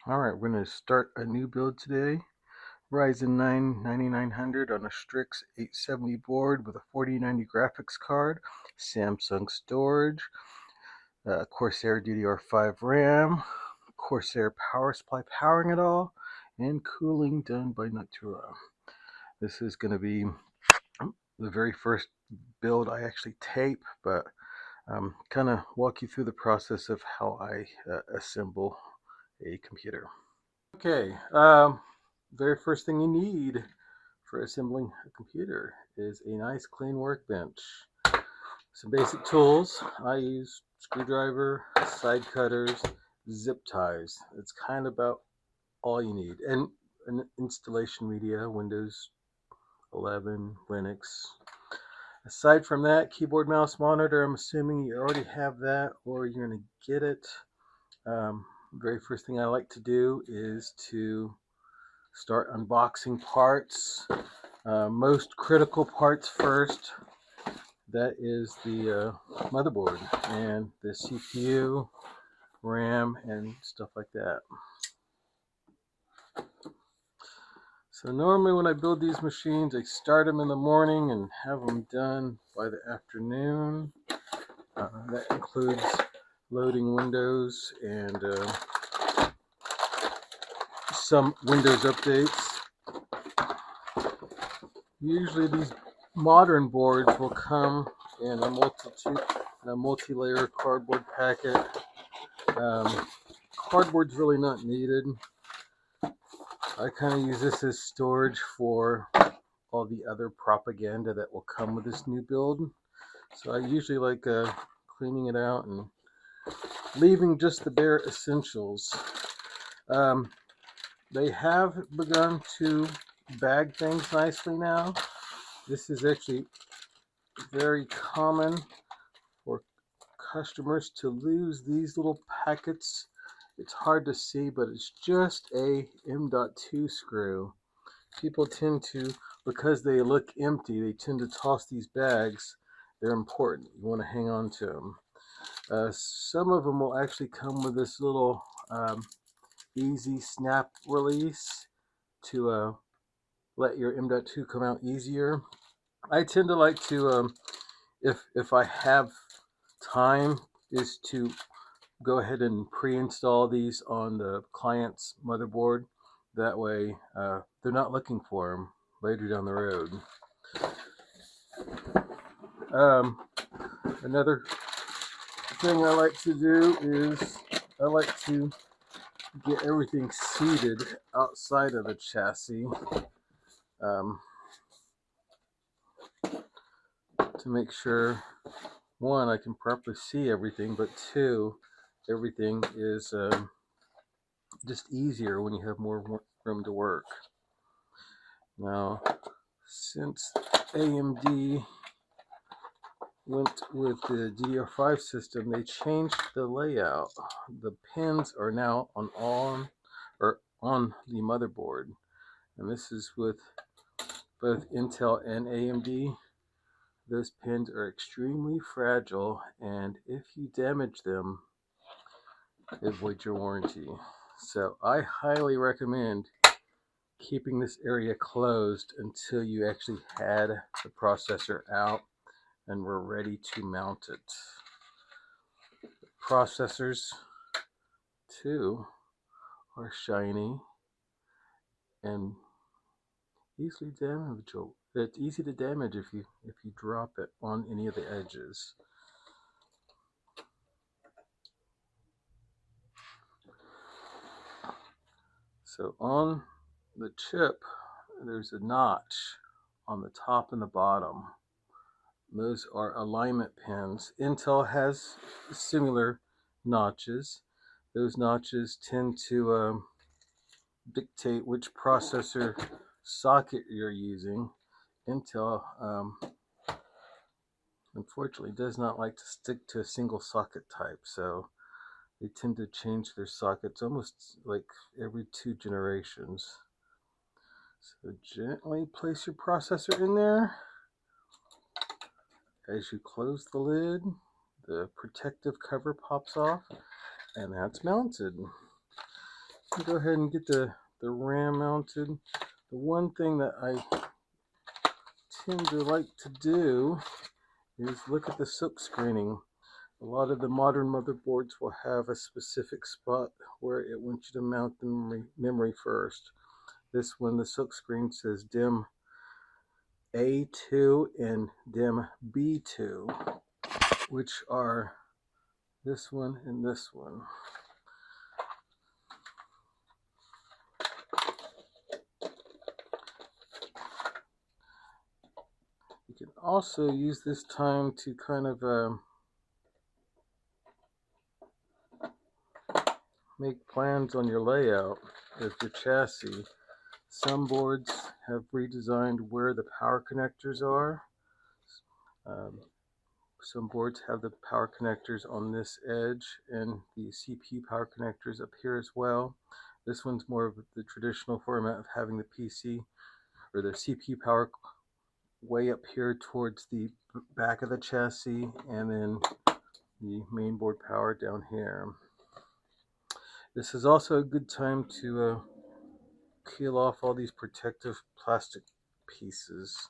Alright, we're going to start a new build today. Ryzen 9 9900 on a Strix 870 board with a 4090 graphics card, Samsung storage, Corsair DDR5 RAM, Corsair power supply powering it all, and cooling done by Natura. This is going to be the very first build I actually tape, but kind of walk you through the process of how I assemble a computer. Okay, very first thing you need for assembling a computer is a nice clean workbench. Some basic tools. I use screwdriver, side cutters, zip ties. It's kind of about all you need. And an installation media, Windows 11, Linux. Aside from that, keyboard, mouse, monitor, I'm assuming you already have that or you're going to get it. Very first thing I like to do is to start unboxing parts. Most critical parts first. That is the motherboard and the CPU, RAM, and stuff like that. So normally when I build these machines, I start them in the morning and have them done by the afternoon. That includes loading Windows and some Windows updates. Usually these modern boards will come in a multi-layer cardboard packet. Cardboard's really not needed. I kind of use this as storage for all the other propaganda that will come with this new build. So I usually like cleaning it out and leaving just the bare essentials. They have begun to bag things nicely now. This is actually very common for customers to lose these little packets. It's hard to see, but it's just a M.2 screw. People tend to, because they look empty, they tend to toss these bags. They're important. You want to hang on to them. Some of them will actually come with this little easy snap release to let your M.2 come out easier. I tend to like to, if I have time, is to go ahead and pre-install these on the client's motherboard. That way they're not looking for them later down the road. Another thing I like to do is I like to get everything seated outside of the chassis to make sure, one, I can properly see everything, but two, everything is just easier when you have more room to work. Now, since AMD went with the DDR5 system, they changed the layout. The pins are now on the motherboard, and this is with both Intel and AMD. Those pins are extremely fragile, and if you damage them, it voids your warranty. So I highly recommend keeping this area closed until you actually had the processor out and we're ready to mount it. Processors too are shiny and easily damageable. It's easy to damage if you drop it on any of the edges. So on the chip, there's a notch on the top and the bottom. Those are alignment pins. Intel has similar notches. Those notches tend to dictate which processor socket you're using. Intel, unfortunately, does not like to stick to a single socket type, so they tend to change their sockets almost like every 2 generations. So gently place your processor in there. As you close the lid, the protective cover pops off, and that's mounted. Go ahead and get the RAM mounted. The one thing that I tend to like to do is look at the silk screening. A lot of the modern motherboards will have a specific spot where it wants you to mount the memory first. This one, the silk screen says DIMM A2 and DIMM B2, which are this one and this one. You can also use this time to kind of make plans on your layout of your chassis. Some boards have redesigned where the power connectors are. Some boards have the power connectors on this edge, and the CPU power connectors up here as well. This one's more of the traditional format of having the PC or the CPU power way up here towards the back of the chassis, and then the mainboard power down here. This is also a good time to peel off all these protective plastic pieces.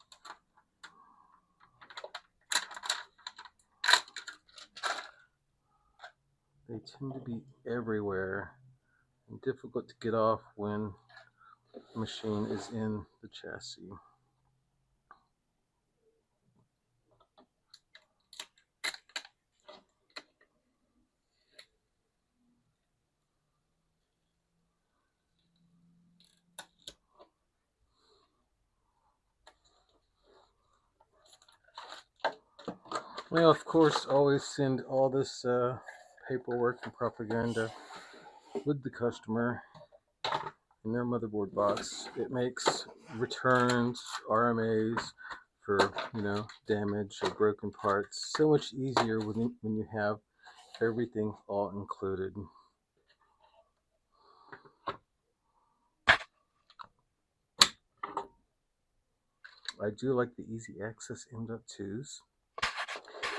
They tend to be everywhere and difficult to get off when the machine is in the chassis. Well, of course, always send all this paperwork and propaganda with the customer in their motherboard box. It makes returns, RMAs for damage or broken parts so much easier when you have everything all included. I do like the easy access M.2s.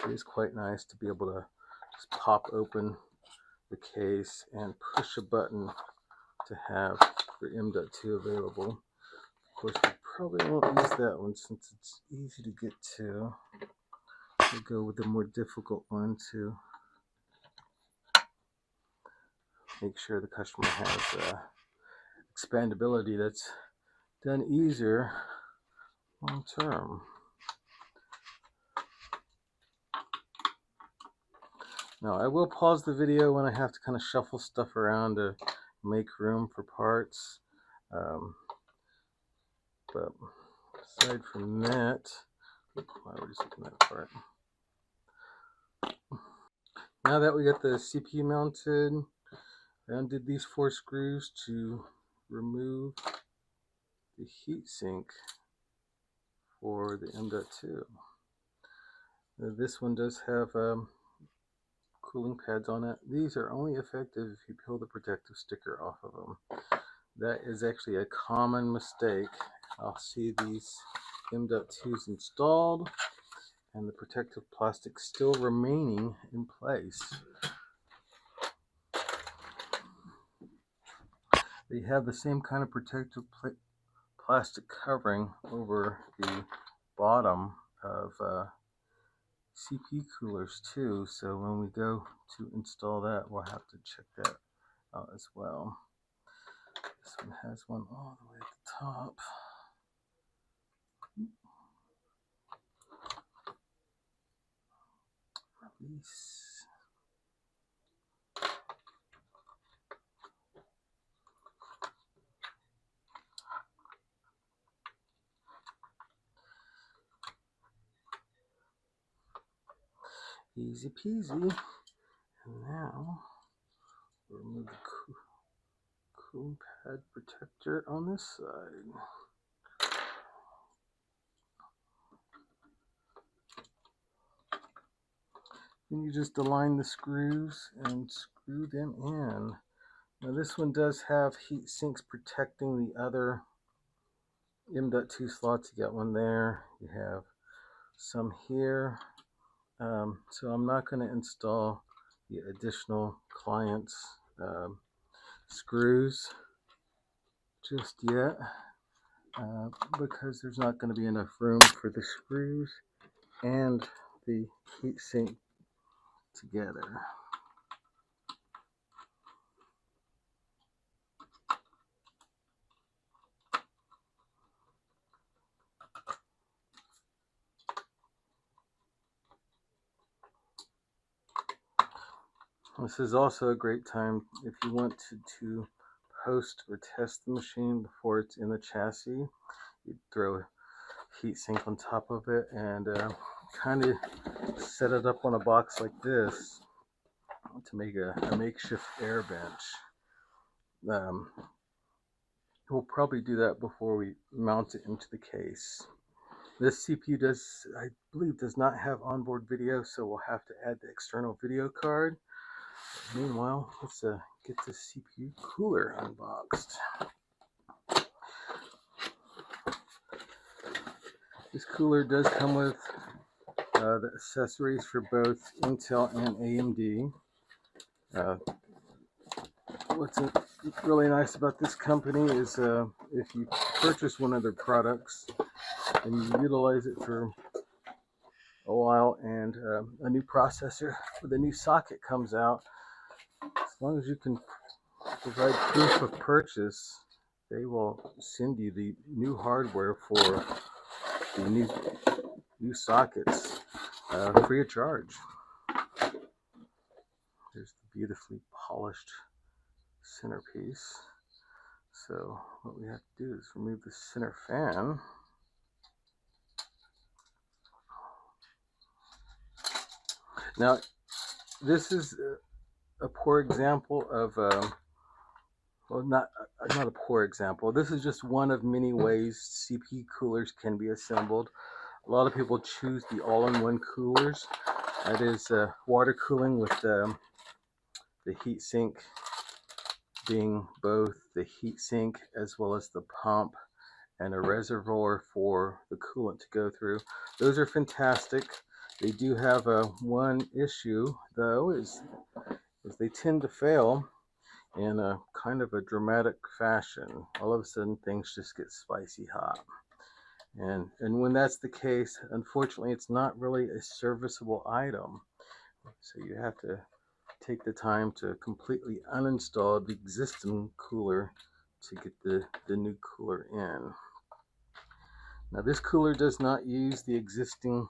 It is quite nice to be able to just pop open the case and push a button to have your M.2 available. Of course, we probably won't use that one since it's easy to get to. We'll go with the more difficult one to make sure the customer has expandability that's done easier long term. Now, I will pause the video when I have to kind of shuffle stuff around to make room for parts. But aside from that, I already taken that apart. Now that we got the CPU mounted, I undid these 4 screws to remove the heatsink for the M.2. This one does have cooling pads on it. These are only effective if you peel the protective sticker off of them. That is actually a common mistake. I'll see these M.2s installed and the protective plastic still remaining in place. They have the same kind of protective plastic covering over the bottom of CPU coolers too, so when we go to install that, we'll have to check that out as well. This one has one all the way at the top. Release. Easy peasy. And now remove the cooling pad protector on this side. Then you just align the screws and screw them in. Now this one does have heat sinks protecting the other M.2 slots. You got one there, you have some here. So I'm not going to install the additional clients screws just yet because there's not going to be enough room for the screws and the heatsink together. This is also a great time if you want to post or test the machine before it's in the chassis. You throw a heatsink on top of it and kind of set it up on a box like this to make a makeshift air bench. We'll probably do that before we mount it into the case. This CPU I believe, does not have onboard video, so we'll have to add the external video card. Meanwhile, let's get the CPU cooler unboxed. This cooler does come with the accessories for both Intel and AMD. What's really nice about this company is if you purchase one of their products and you utilize it for a while and a new processor with a new socket comes out, as long as you can provide proof of purchase, they will send you the new hardware for the new sockets free of charge. There's the beautifully polished centerpiece. So what we have to do is remove the center fan. Now, this is a poor example of, well, not a poor example. This is just one of many ways CPU coolers can be assembled. A lot of people choose the all-in-one coolers. That is water cooling with the heatsink being both the heatsink as well as the pump and a reservoir for the coolant to go through. Those are fantastic. They do have one issue, though, is they tend to fail in a kind of a dramatic fashion. All of a sudden, things just get spicy hot. And when that's the case, unfortunately, it's not really a serviceable item. So you have to take the time to completely uninstall the existing cooler to get the new cooler in. Now, this cooler does not use the existing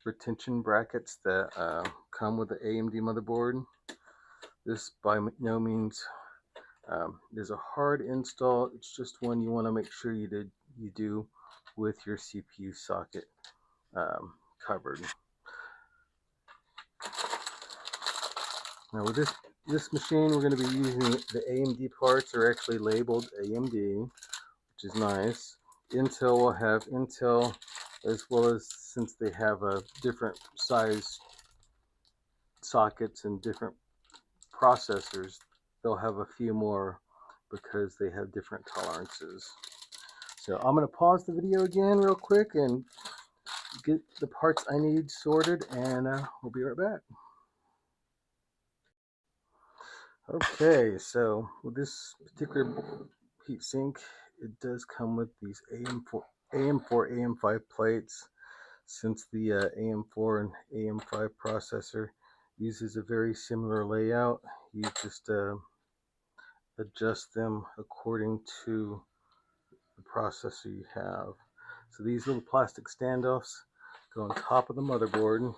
retention brackets that come with the AMD motherboard. This by no means is a hard install. It's just one you want to make sure you do with your CPU socket covered. Now with this machine, we're going to be using the AMD parts are actually labeled AMD, which is nice. Intel will have Intel, as well as, since they have a different size sockets and different processors, they'll have a few more because they have different tolerances. So I'm going to pause the video again real quick and get the parts I need sorted, and we'll be right back. Okay, so with this particular heatsink, it does come with these AM4, AM5 plates. Since the AM4 and AM5 processor uses a very similar layout, you just adjust them according to the processor you have. So these little plastic standoffs go on top of the motherboard,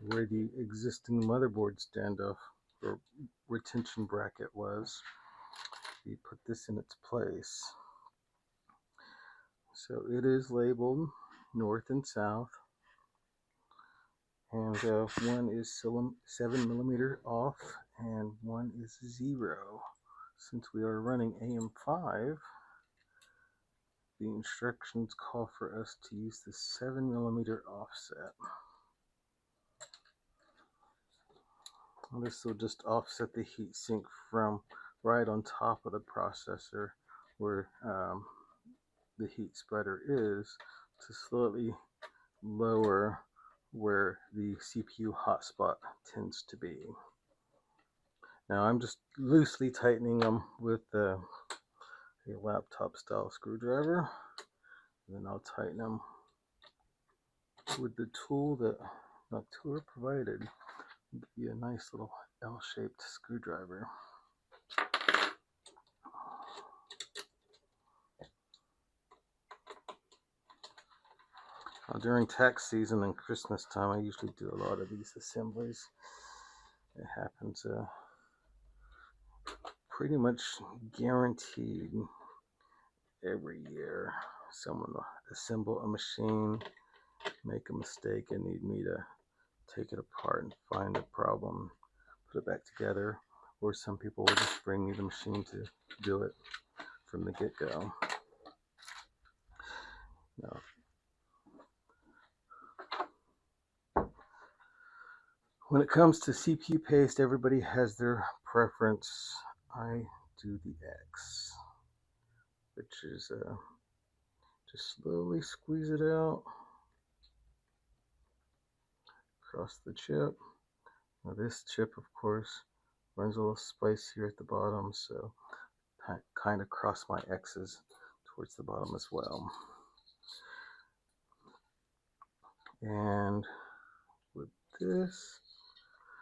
where the existing motherboard standoff or retention bracket was. You put this in its place. So it is labeled north and south, and one is 7mm off and one is 0. Since we are running AM5, the instructions call for us to use the 7mm offset. This will just offset the heatsink from right on top of the processor where the heat spreader is, to slightly lower where the CPU hotspot tends to be. Now I'm just loosely tightening them with a laptop style screwdriver. And then I'll tighten them with the tool that Noctua provided. It'll be a nice little L-shaped screwdriver. During tax season and Christmas time, I usually do a lot of these assemblies. It happens pretty much guaranteed every year. Someone will assemble a machine, make a mistake, and need me to take it apart and find the problem, put it back together, or some people will just bring me the machine to do it from the get-go. Now, when it comes to CPU paste, everybody has their preference. I do the X, which is just slowly squeeze it out across the chip. Now this chip, of course, runs a little spice here at the bottom, so I kind of cross my X's towards the bottom as well. And with this,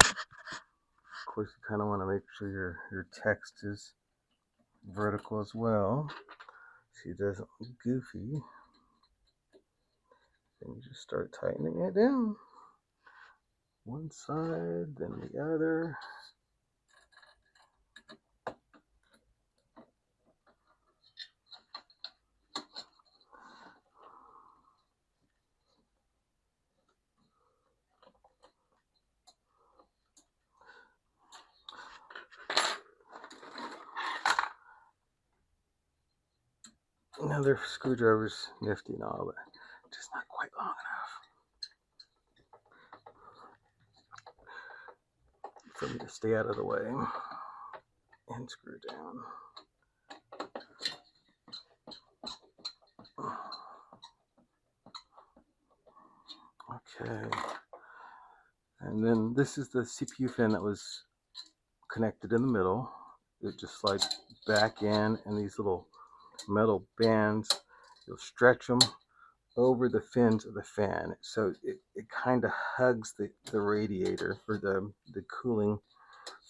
of course, you kind of want to make sure your text is vertical as well, so it doesn't look goofy. Then you just start tightening it down. One side, then the other. Another screwdriver's nifty and all, but just not quite long enough for me to stay out of the way and screw down. Okay, and then this is the CPU fan that was connected in the middle. It just slides back in, and these little metal bands, you'll stretch them over the fins of the fan, so it kind of hugs the radiator, or the cooling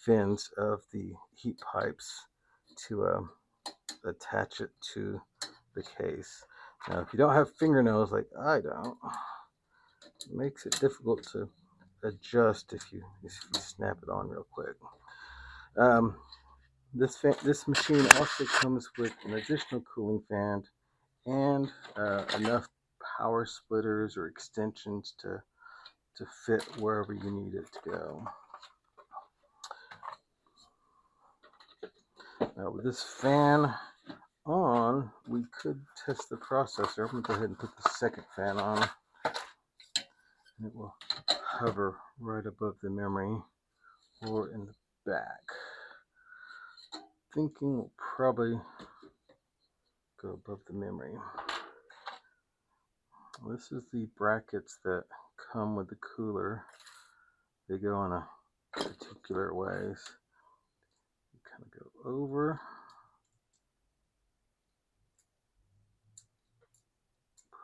fins of the heat pipes to attach it to the case. Now, if you don't have fingernails like I don't, it makes it difficult to adjust if you snap it on real quick. This machine also comes with an additional cooling fan and enough power splitters or extensions to fit wherever you need it to go. Now with this fan on, we could test the processor. I'm going to go ahead and put the second fan on. And it will hover right above the memory or in the back. Thinking we'll probably go above the memory. This is the brackets that come with the cooler. They go in a particular ways. You kind of go over,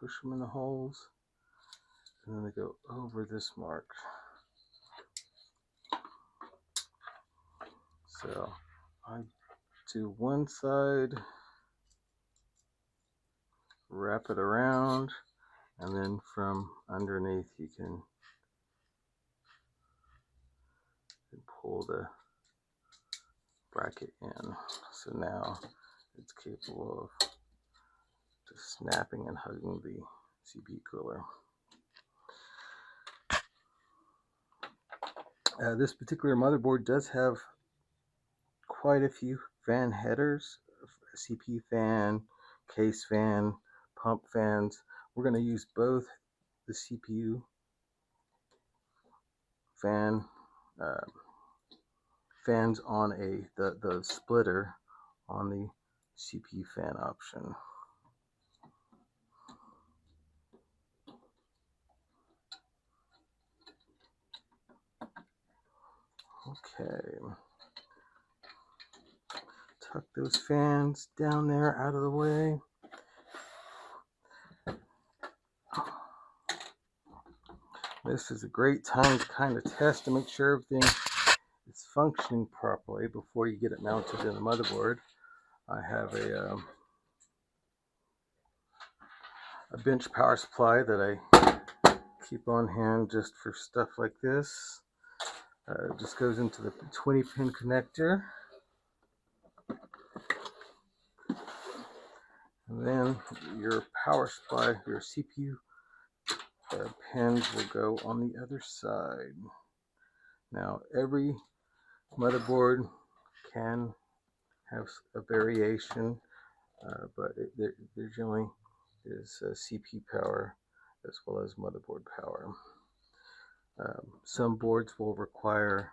push them in the holes, and then they go over this mark. So I do one side, wrap it around, and then from underneath you can pull the bracket in. So now it's capable of just snapping and hugging the CPU cooler. This particular motherboard does have quite a few fan headers: CPU fan, case fan, pump fans. We're going to use both the CPU fan fans on the splitter on the CPU fan option. Okay, tuck those fans down there out of the way. This is a great time to kind of test to make sure everything is functioning properly before you get it mounted in the motherboard. I have a bench power supply that I keep on hand just for stuff like this. It just goes into the 20-pin connector. And then your power supply, your CPU pins will go on the other side. Now, every motherboard can have a variation, but there generally is CPU power as well as motherboard power. Some boards will require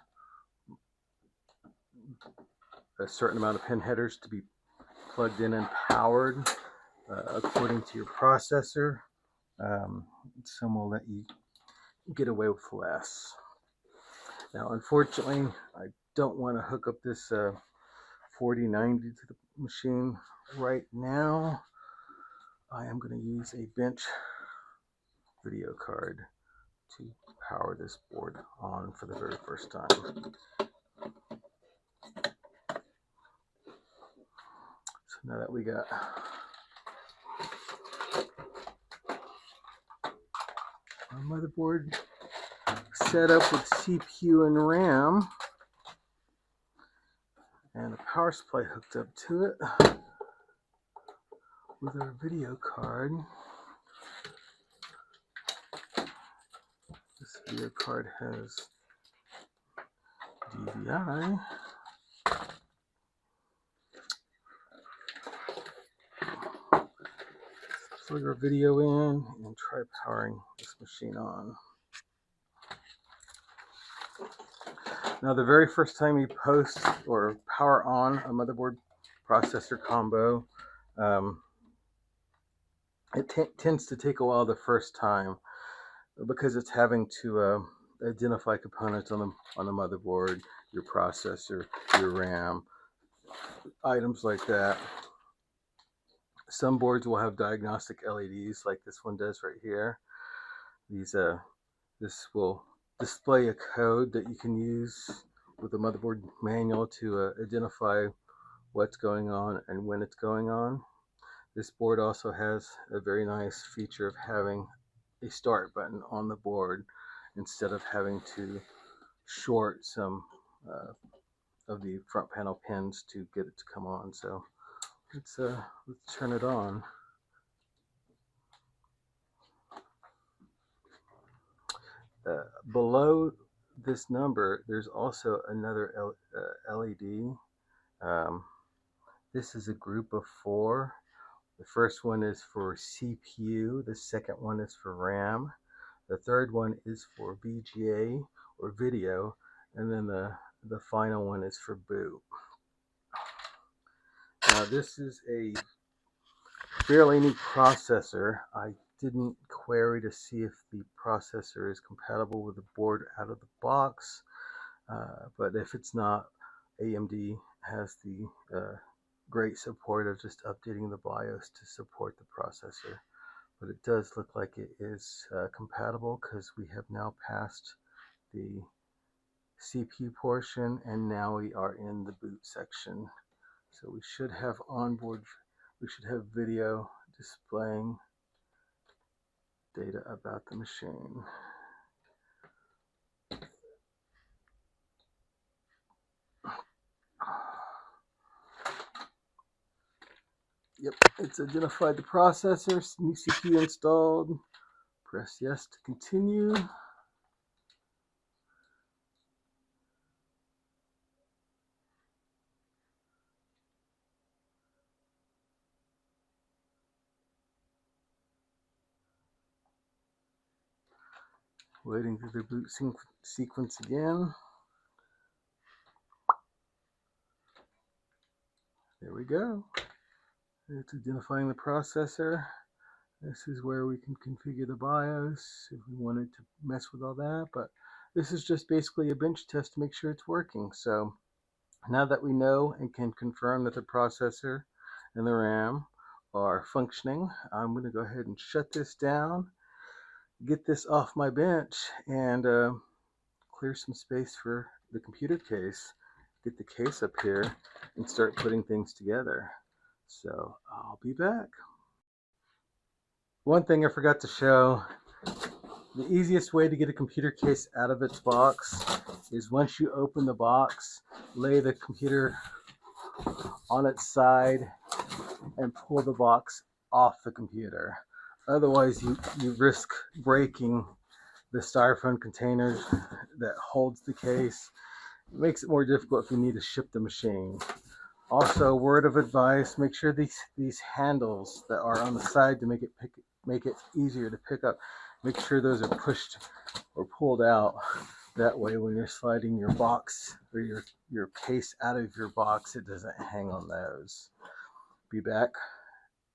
a certain amount of pin headers to be plugged in and powered according to your processor. Some will let you get away with less. Now, unfortunately, I don't want to hook up this 4090 to the machine right now. I am going to use a bench video card to power this board on for the very first time. So now that we got our motherboard set up with CPU and RAM and a power supply hooked up to it with our video card. This video card has DVI. Plug our video in and try powering this machine on. Now, the very first time you post or power on a motherboard processor combo, it tends to take a while the first time because it's having to identify components on the motherboard, your processor, your RAM, items like that. Some boards will have diagnostic LEDs like this one does right here. This will display a code that you can use with the motherboard manual to identify what's going on and when it's going on. This board also has a very nice feature of having a start button on the board instead of having to short some of the front panel pins to get it to come on. So let's turn it on. Below this number, there's also another LED. This is a group of 4. The first one is for CPU, the second one is for RAM, the third one is for VGA or video, and then the final one is for boot. Now, this is a fairly new processor. I didn't query to see if the processor is compatible with the board out of the box, but if it's not, AMD has the great support of just updating the BIOS to support the processor. But it does look like it is compatible because we have now passed the CPU portion and now we are in the boot section. So we should have video displaying data about the machine. Yep, it's identified the processor, new CPU installed. Press yes to continue. Waiting for the boot sequence again. There we go. It's identifying the processor. This is where we can configure the BIOS if we wanted to mess with all that. But this is just basically a bench test to make sure it's working. So Now that we know and can confirm that the processor and the RAM are functioning, I'm going to go ahead and shut this down, get this off my bench, and clear some space for the computer case, get the case up here, and start putting things together. So I'll be back. One thing I forgot to show, the easiest way to get a computer case out of its box is once you open the box, lay the computer on its side and pull the box off the computer. Otherwise, you risk breaking the styrofoam container that holds the case. It makes it more difficult if you need to ship the machine. Also, word of advice, make sure these handles that are on the side to make it easier to pick up, make sure those are pushed or pulled out. That way when you're sliding your box or your case out of your box, it doesn't hang on those. Be back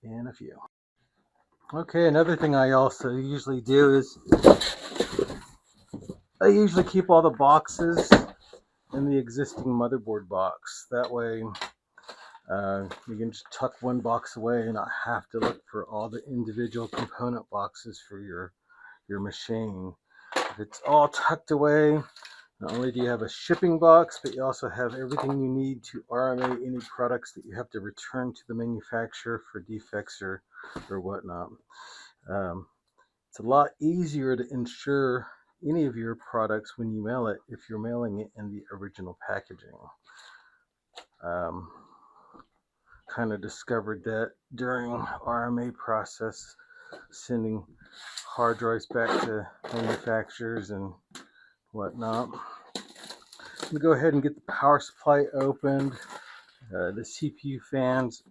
in a few. Okay, another thing I also usually do is I usually keep all the boxes in the existing motherboard box. That way you can just tuck one box away and not have to look for all the individual component boxes for your machine. If it's all tucked away, not only do you have a shipping box, but you also have everything you need to RMA any products that you have to return to the manufacturer for defects or whatnot. It's a lot easier to insure any of your products when you mail it if you're mailing it in the original packaging. Kind of discovered that during RMA process, sending hard drives back to manufacturers and whatnot. I'm gonna go ahead and get the power supply opened, the CPU fans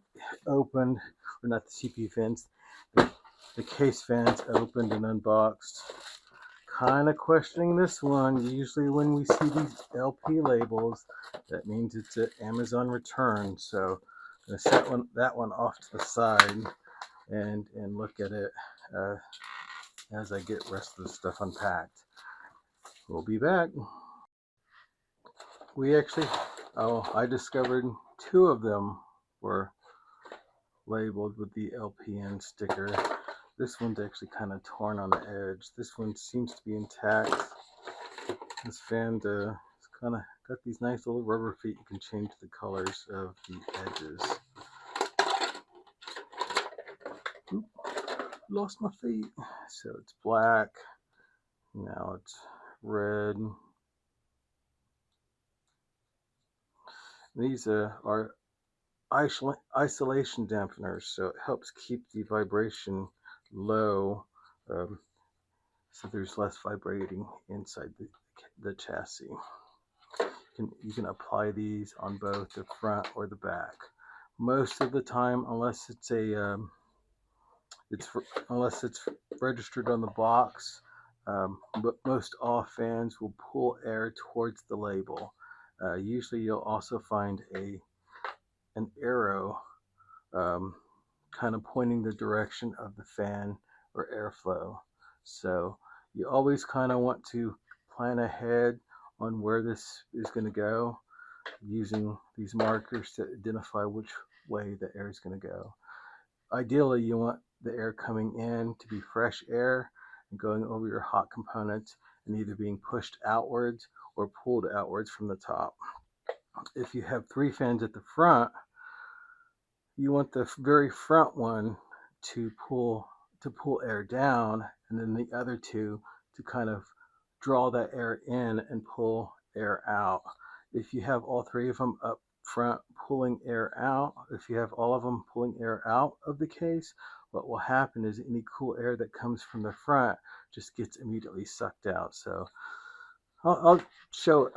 opened, or not the CPU fans, the case fans opened and unboxed. Kind of questioning this one. Usually when we see these LP labels, that means it's an Amazon return. So I'm gonna set that one off to the side and look at it as I get the rest of the stuff unpacked. We'll be back. I discovered 2 of them were labeled with the LPN sticker. This one's actually kind of torn on the edge. This one seems to be intact. This fan is kind of got these nice little rubber feet. You can change the colors of the edges. Oop, lost my feet. So it's black. Now it's red. These are isolation dampeners, so it helps keep the vibration low, so there's less vibrating inside the chassis. You can apply these on both the front or the back. Most of the time, unless it's registered on the box, but most all fans will pull air towards the label. Usually, you'll also find an arrow kind of pointing the direction of the fan or airflow. So you always kind of want to plan ahead on where this is going to go, using these markers to identify which way the air is going to go. Ideally, you want the air coming in to be fresh air and going over your hot components and either being pushed outwards or pulled outwards from the top. If you have 3 fans at the front, you want the very front one to pull air down, and then the other 2 to kind of draw that air in and pull air out. If you have all 3 of them up front pulling air out, if you have all of them pulling air out of the case, what will happen is any cool air that comes from the front just gets immediately sucked out. So I'll show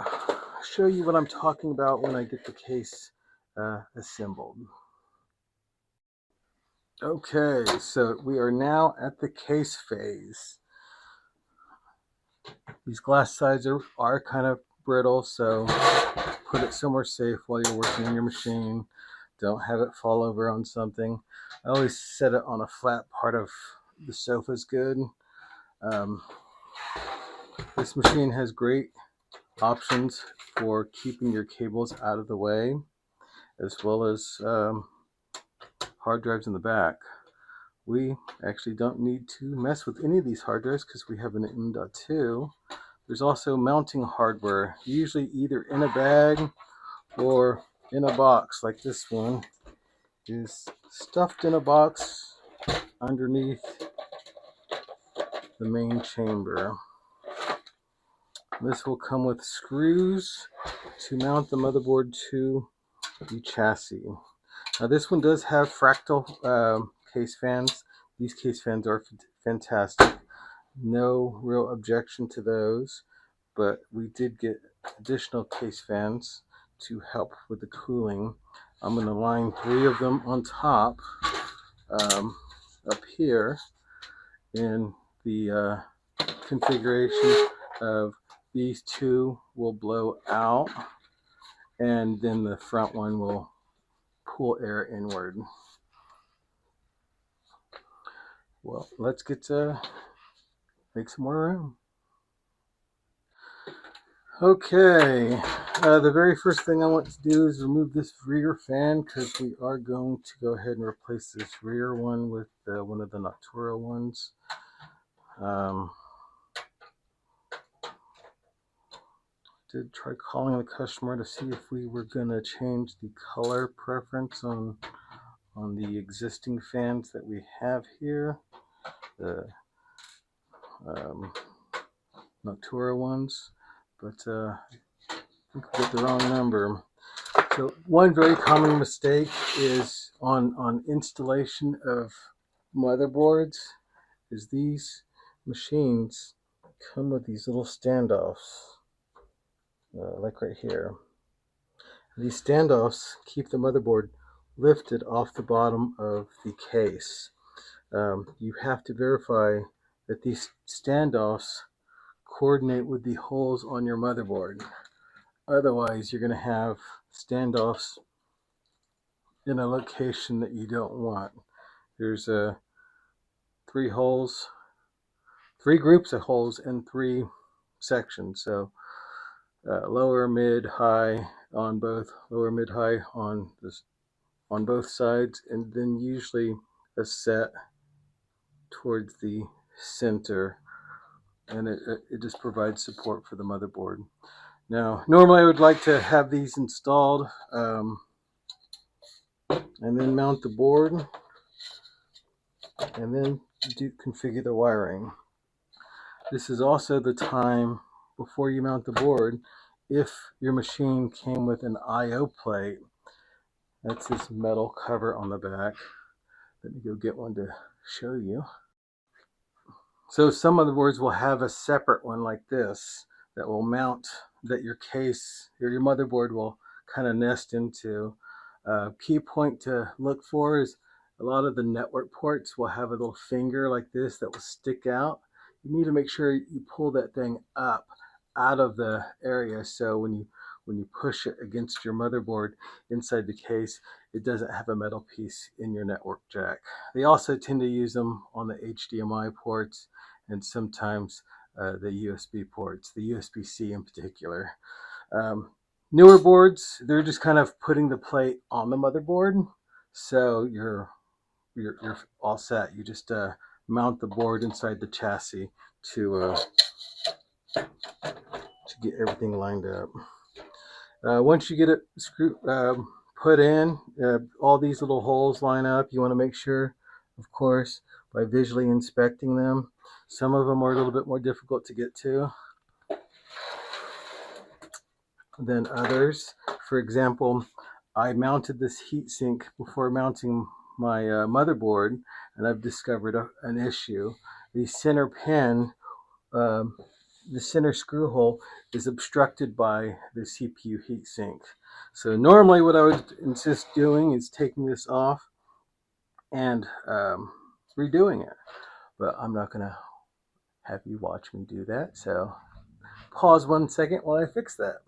you what I'm talking about when I get the case assembled. Okay, so we are now at the case phase. These glass sides are kind of brittle, so put it somewhere safe while you're working on your machine. Don't have it fall over on something. I always set it on a flat part of the sofa is good. This machine has great options for keeping your cables out of the way, as well as hard drives in the back. We actually don't need to mess with any of these hard drives because we have an M.2. There's also mounting hardware, usually either in a bag or in a box, like this one is stuffed in a box underneath the main chamber. This will come with screws to mount the motherboard to the chassis. Now this one does have fractal case fans. These case fans are fantastic. No real objection to those, but we did get additional case fans to help with the cooling. I'm going to line 3 of them on top up here in the configuration of these 2 will blow out, and then the front one will pull air inward. Well, let's get to make some more room. Okay, the very first thing I want to do is remove this rear fan, because we are going to go ahead and replace this rear one with one of the Noctura ones. Did try calling the customer to see if we were going to change the color preference on the existing fans that we have here, the Noctura ones, but I think we got the wrong number. So one very common mistake is on installation of motherboards is these machines come with these little standoffs, like right here. These standoffs keep the motherboard lifted off the bottom of the case. You have to verify that these standoffs coordinate with the holes on your motherboard. Otherwise, you're going to have standoffs in a location that you don't want. There's 3 holes, 3 groups of holes in 3 sections. So lower, mid, high on both, lower, mid, high on this, on both sides, and then usually a set towards the center, and it just provides support for the motherboard. Now, normally I would like to have these installed and then mount the board and then configure the wiring. This is also the time before you mount the board, if your machine came with an I/O plate. That's this metal cover on the back. Let me go get one to show you. So some motherboards will have a separate one like this that will mount, that your case or your motherboard will kind of nest into. Key point to look for is a lot of the network ports will have a little finger like this that will stick out. You need to make sure you pull that thing up out of the area, so when you push it against your motherboard inside the case, it doesn't have a metal piece in your network jack. They also tend to use them on the HDMI ports and sometimes the USB ports, the USB-C in particular. Newer boards, they're just kind of putting the plate on the motherboard, so you're all set. You just mount the board inside the chassis to get everything lined up. Once you get it put in, all these little holes line up. You want to make sure, of course, by visually inspecting them. Some of them are a little bit more difficult to get to than others. For example, I mounted this heatsink before mounting my motherboard, and I've discovered an issue. The center pin, the center screw hole, is obstructed by the CPU heatsink. So normally what I would insist doing is taking this off and redoing it, but I'm not going to have you watch me do that, so pause 1 second while I fix that.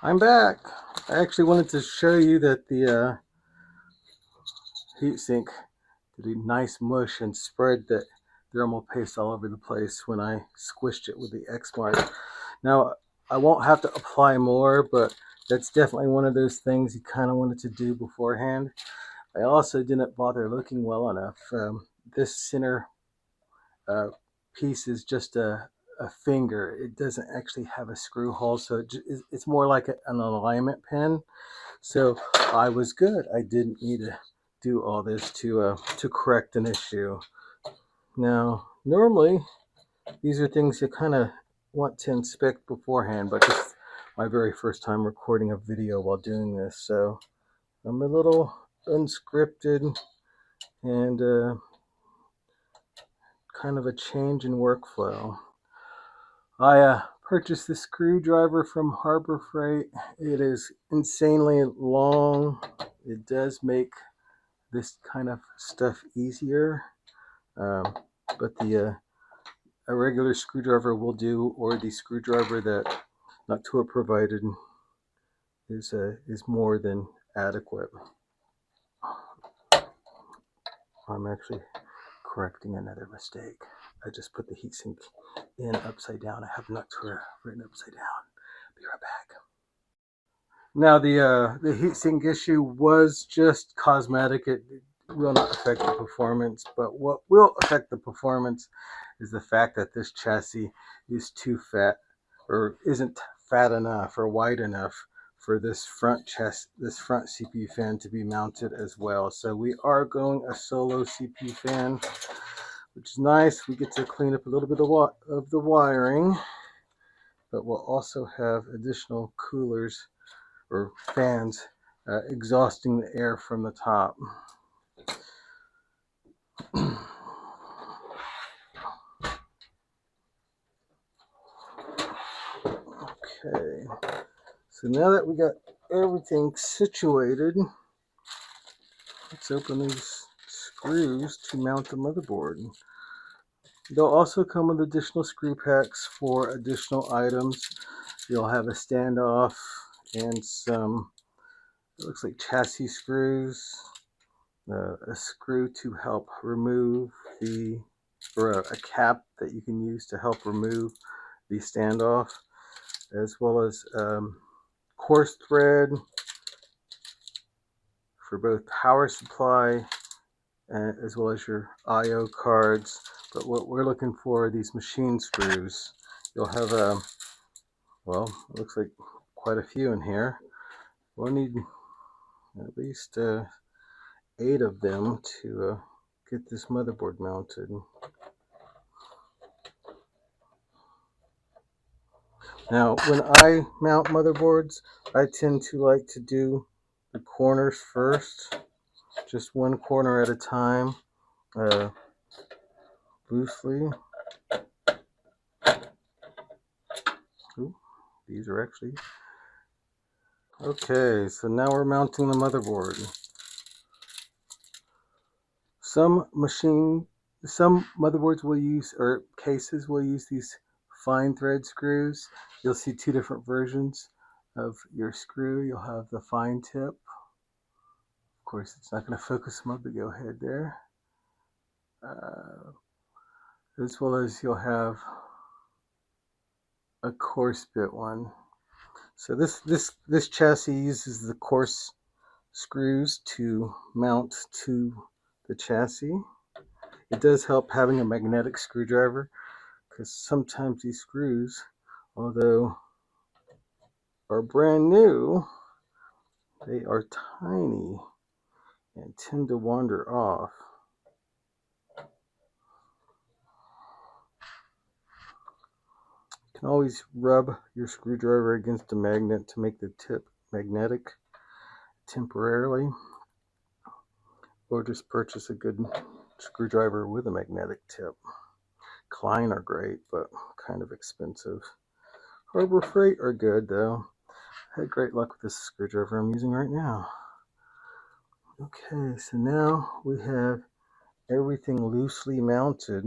I'm back. I actually wanted to show you that the heatsink did a nice mush and spread the thermal paste all over the place when I squished it with the X-Mark. Now, I won't have to apply more, but that's definitely one of those things you kind of wanted to do beforehand. I also didn't bother looking well enough. This center piece is just a finger. It doesn't actually have a screw hole, so it's more like an alignment pin. So I was good. I didn't need to do all this to correct an issue. Now, normally these are things you kind of want to inspect beforehand, but this is my very first time recording a video while doing this, so I'm a little unscripted and kind of a change in workflow. I purchased this screwdriver from Harbor Freight. It is insanely long. It does make this kind of stuff easier, but a regular screwdriver will do, or the screwdriver that Noctua provided is more than adequate. I'm actually correcting another mistake. I just put the heatsink in upside down. I have Noctua written upside down. Be right back. Now the heatsink issue was just cosmetic. It will not affect the performance, but what will affect the performance is the fact that this chassis is too fat, or isn't fat enough or wide enough for this front CPU fan to be mounted as well. So we are going a solo CPU fan, which is nice. We get to clean up a little bit of the wiring, but we'll also have additional coolers or fans exhausting the air from the top. Okay, so now that we got everything situated, let's open these screws to mount the motherboard. They'll also come with additional screw packs for additional items. You'll have a standoff and some, it looks like chassis screws, a screw to help remove or a cap that you can use to help remove the standoff, as well as coarse thread for both power supply as well as your I/O cards. But what we're looking for are these machine screws. You'll have well, it looks like quite a few in here. We'll need at least 8 of them to get this motherboard mounted. Now, when I mount motherboards, I tend to like to do the corners first, just one corner at a time, loosely. Ooh, these are actually... Okay, so now we're mounting the motherboard. Some motherboards will use, or cases will use these fine thread screws. You'll see 2 different versions of your screw. You'll have the fine tip. Of course, it's not going to focus them up, but go ahead there. As well as you'll have a coarse bit one. So this chassis uses the coarse screws to mount to the chassis. It does help having a magnetic screwdriver, because sometimes these screws, although are brand new, they are tiny and tend to wander off. You can always rub your screwdriver against a magnet to make the tip magnetic temporarily, or just purchase a good screwdriver with a magnetic tip. Klein are great, but kind of expensive. Harbor Freight are good though. I had great luck with this screwdriver I'm using right now. Okay, so now we have everything loosely mounted.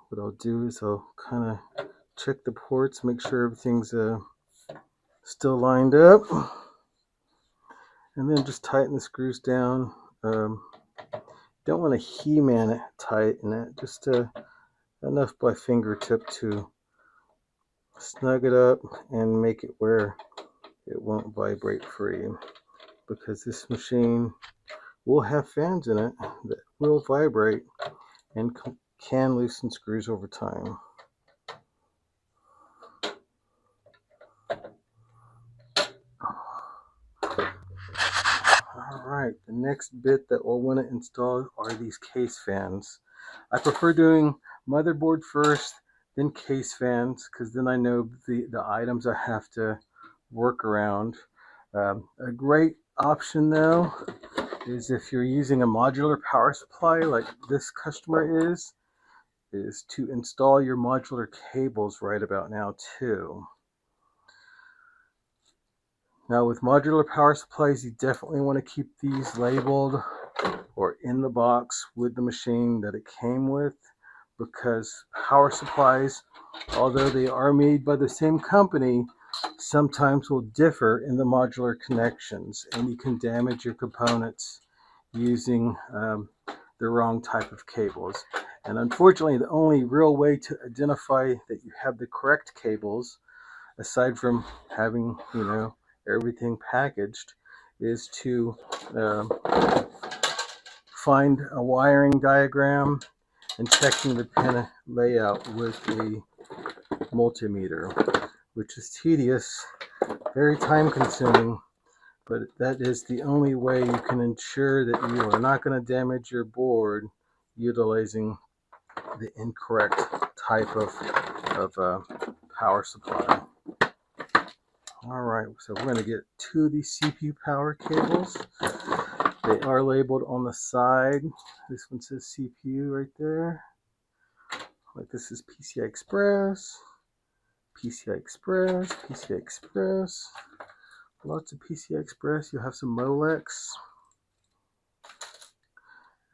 What I'll do is I'll kind of check the ports, make sure everything's still lined up, and then just tighten the screws down. Don't want to He-Man it, tighten it, just enough by fingertip to snug it up and make it where it won't vibrate free, because this machine will have fans in it that will vibrate and can loosen screws over time. Alright, the next bit that we'll want to install are these case fans. I prefer doing motherboard first, then case fans, because then I know the items I have to work around. A great option though is if you're using a modular power supply like this customer is to install your modular cables right about now too. Now with modular power supplies, you definitely want to keep these labeled or in the box with the machine that it came with, because power supplies, although they are made by the same company, sometimes will differ in the modular connections, and you can damage your components using the wrong type of cables. And unfortunately, the only real way to identify that you have the correct cables, aside from having, everything packaged, is to find a wiring diagram and checking the pin layout with a multimeter, which is tedious, very time consuming, but that is the only way you can ensure that you are not going to damage your board utilizing the incorrect type of power supply. Alright, so we're going to get two of these CPU power cables. They are labeled on the side. This one says CPU right there. Like this is PCI Express, PCI Express, PCI Express. Lots of PCI Express. You have some Molex,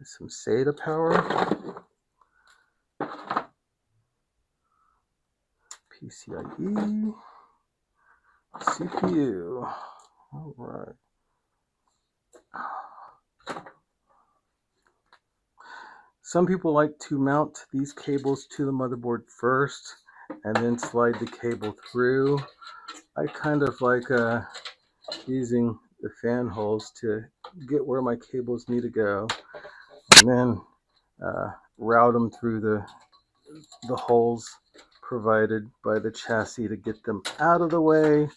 some SATA power, PCIe, CPU. All right. Some people like to mount these cables to the motherboard first and then slide the cable through. I kind of like using the fan holes to get where my cables need to go, and then route them through the holes provided by the chassis to get them out of the way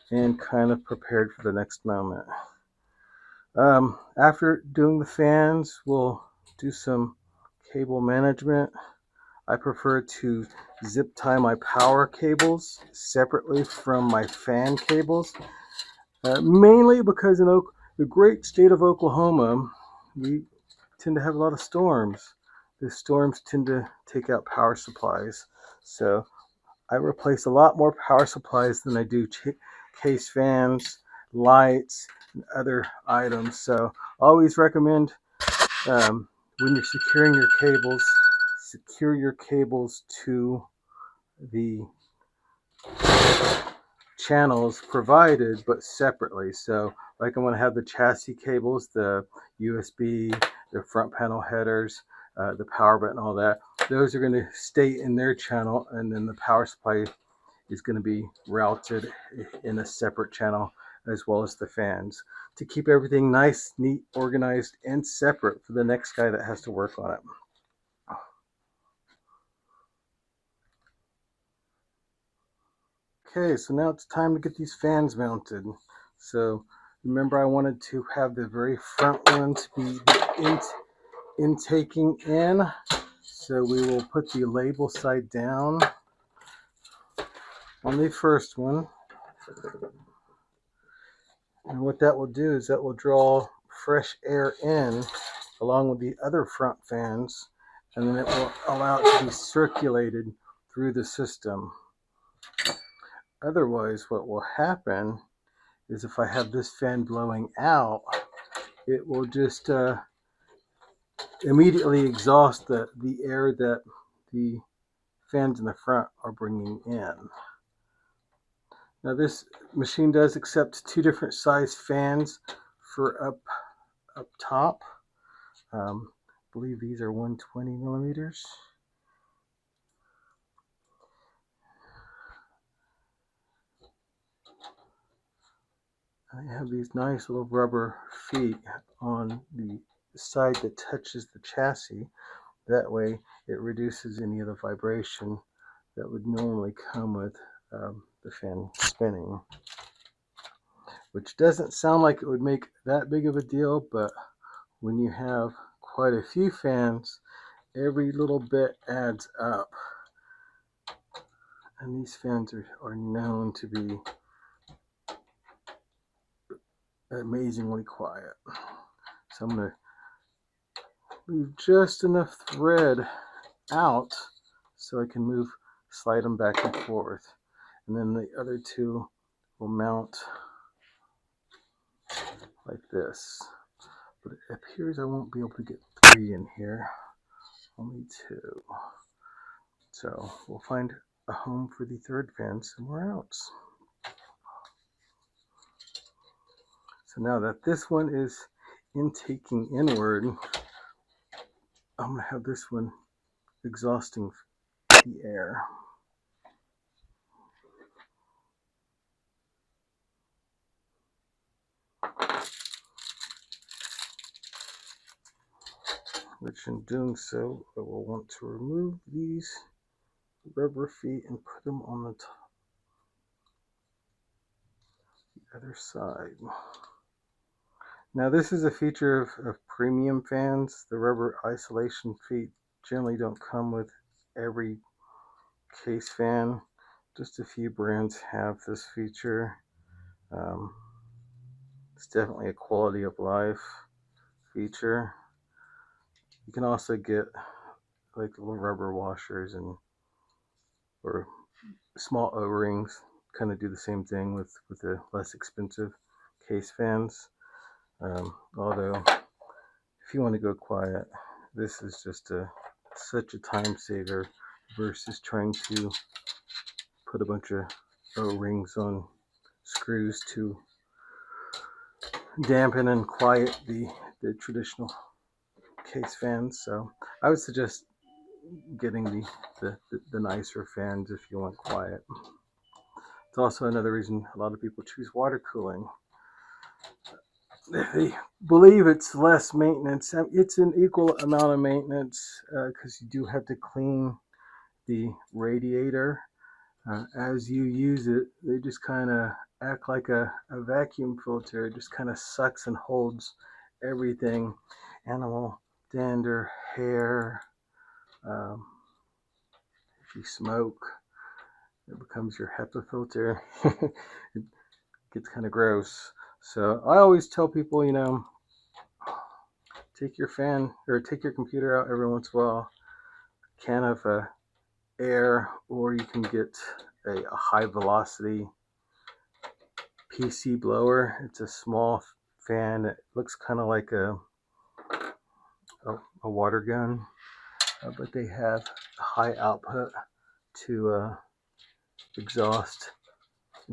and kind of prepared for the next moment. After doing the fans, we'll do some cable management. I prefer to zip tie my power cables separately from my fan cables, mainly because in the great state of Oklahoma, we tend to have a lot of storms. The storms tend to take out power supplies. So I replace a lot more power supplies than I do case fans, lights, and other items. So always recommend when you're securing your cables, secure your cables to the channels provided, but separately. So like I'm going to have the chassis cables, the USB, the front panel headers, the power button, all that. Those are going to stay in their channel, and then the power supply is going to be routed in a separate channel, as well as the fans, to keep everything nice, neat, organized, and separate for the next guy that has to work on it. Okay, so now it's time to get these fans mounted. So remember, I wanted to have the very front ones be intaking in. So we will put the label side down on the first one. And what that will do is that will draw fresh air in along with the other front fans, and then it will allow it to be circulated through the system. Otherwise, what will happen is if I have this fan blowing out, it will just immediately exhaust the air that the fans in the front are bringing in. Now this machine does accept two different size fans for up top. I believe these are 120 millimeters. I have these nice little rubber feet on the side that touches the chassis. That way it reduces any of the vibration that would normally come with the fan spinning, which doesn't sound like it would make that big of a deal, but when you have quite a few fans, every little bit adds up. And these fans are known to be amazingly quiet. So I'm going to leave just enough thread out so I can slide them back and forth. And then the other two will mount like this. But it appears I won't be able to get 3 in here, only 2. So we'll find a home for the third fan somewhere else. So now that this one is intaking inward, I'm going to have this one exhausting the air. Which in doing so, I will want to remove these rubber feet and put them on the other side. Now this is a feature of premium fans. The rubber isolation feet generally don't come with every case fan. Just a few brands have this feature. It's definitely a quality of life feature. You can also get like little rubber washers or small O-rings, kind of do the same thing with the less expensive case fans. Although if you want to go quiet, this is just such a time saver versus trying to put a bunch of O-rings on screws to dampen and quiet the traditional case fans. So I would suggest getting the nicer fans if you want quiet. It's also another reason a lot of people choose water cooling. They believe it's less maintenance. It's an equal amount of maintenance because you do have to clean the radiator. As you use it, they just kind of act like a vacuum filter. It just kind of sucks and holds everything. Animal dander, hair. If you smoke, it becomes your HEPA filter. It gets kind of gross. So I always tell people, take your fan or take your computer out every once in a while. A can of air, or you can get a high velocity PC blower. It's a small fan. It looks kind of like a water gun, but they have a high output to exhaust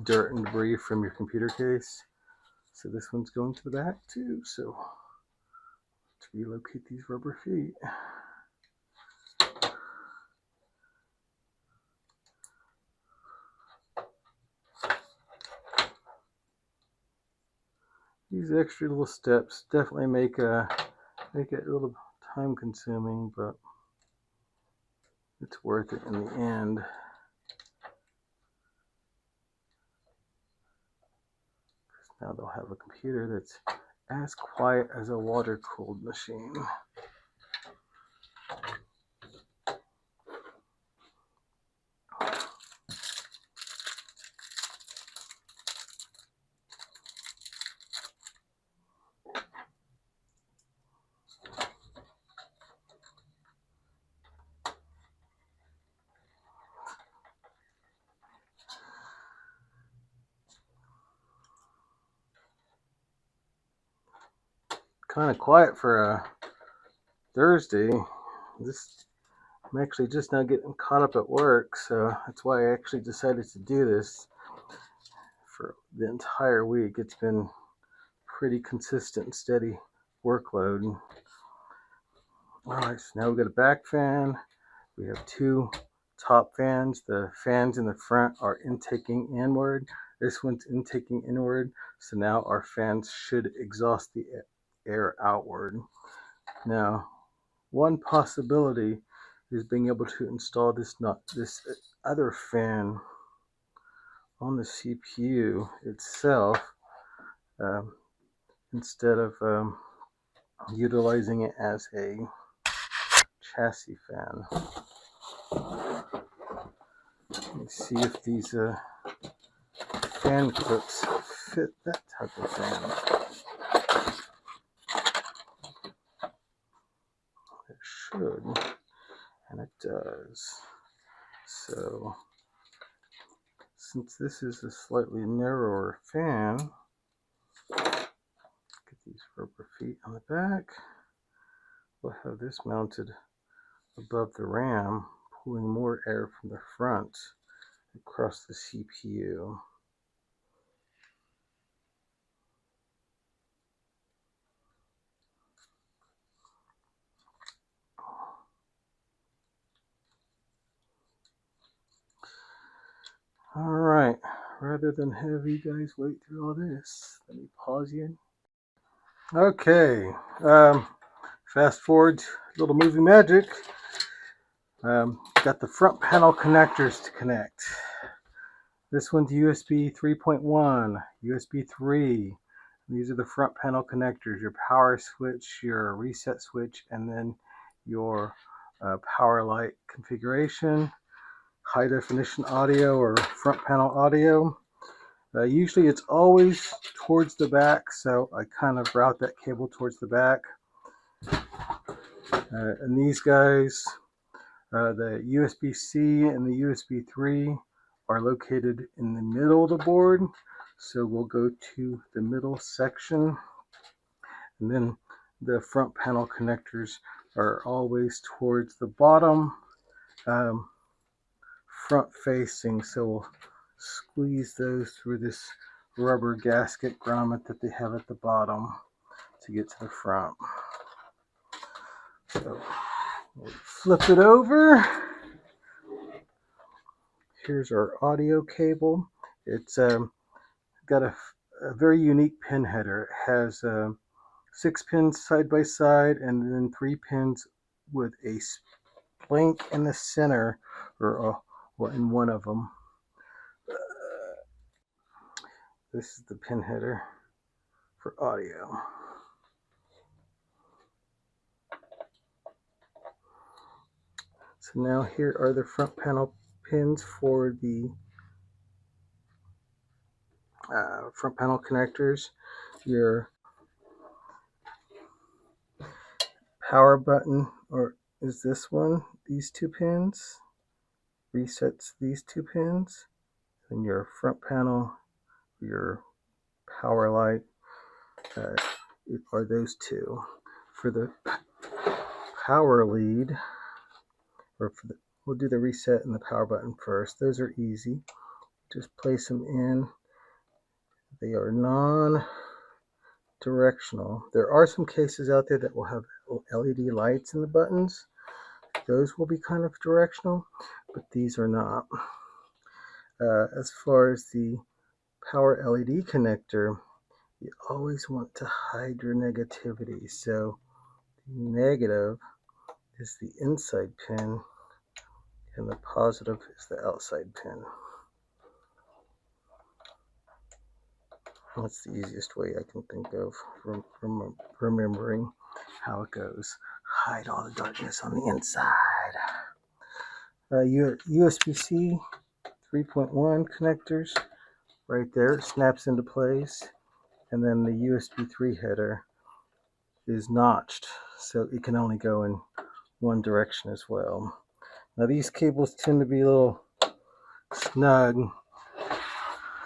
dirt and debris from your computer case. So this one's going to the back too. So to relocate these rubber feet. These extra little steps definitely make it a little time consuming, but it's worth it in the end. Now they'll have a computer that's as quiet as a water-cooled machine. Kind of quiet for a Thursday. I'm actually just now getting caught up at work, so that's why I actually decided to do this for the entire week. It's been pretty consistent and steady workload. All right, so now we've got a back fan. We have 2 top fans. The fans in the front are intaking inward. This one's intaking inward, so now our fans should exhaust the air outward. Now, one possibility is being able to install this other fan on the CPU itself instead of utilizing it as a chassis fan. Let me see if these fan clips fit that type of fan. It should, and it does. So, since this is a slightly narrower fan, get these rubber feet on the back. We'll have this mounted above the RAM, pulling more air from the front across the CPU. All right, rather than have you guys wait through all this, let me pause you. Okay, fast forward, little movie magic. Got the front panel connectors to connect. This one's USB 3.1, USB 3. These are the front panel connectors, your power switch, your reset switch, and then your power light configuration, high definition audio or front panel audio. Usually it's always towards the back, so I kind of route that cable towards the back. And these guys, the USB-C and the USB 3 are located in the middle of the board. So we'll go to the middle section. And then the front panel connectors are always towards the bottom, front facing. So we'll squeeze those through this rubber gasket grommet that they have at the bottom to get to the front. So we'll flip it over. Here's our audio cable. It's got a very unique pin header. It has 6 pins side by side and then 3 pins with a blank in the center, or in one of them. This is the pin header for audio. So now here are the front panel pins for the front panel connectors. Your power button is this one, these 2 pins, resets these 2 pins, and your front panel, your power light are those 2. For the power lead, or for the, we'll do the reset and the power button first. Those are easy. Just place them in. They are non-directional. There are some cases out there that will have LED lights in the buttons. Those will be kind of directional, but these are not. As far as the power LED connector, you always want to hide your negativity. So the negative is the inside pin and the positive is the outside pin. That's the easiest way I can think of from remembering how it goes. Hide all the darkness on the inside. Your USB-C 3.1 connectors right there, snaps into place, and then the USB 3 header is notched, so it can only go in one direction as well. Now these cables tend to be a little snug,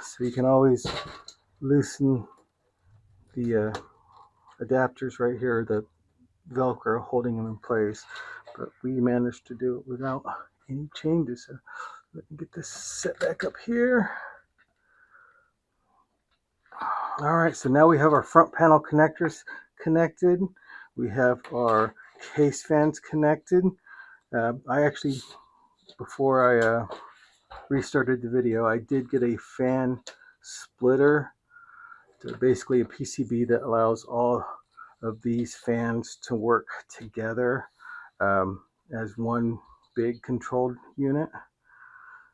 so you can always loosen the adapters right here, the Velcro holding them in place, but we managed to do it without any changes. So let me get this set back up here. All right, so now we have our front panel connectors connected. We have our case fans connected. I actually, before I restarted the video, I did get a fan splitter. So basically a PCB that allows all of these fans to work together as one big controlled unit.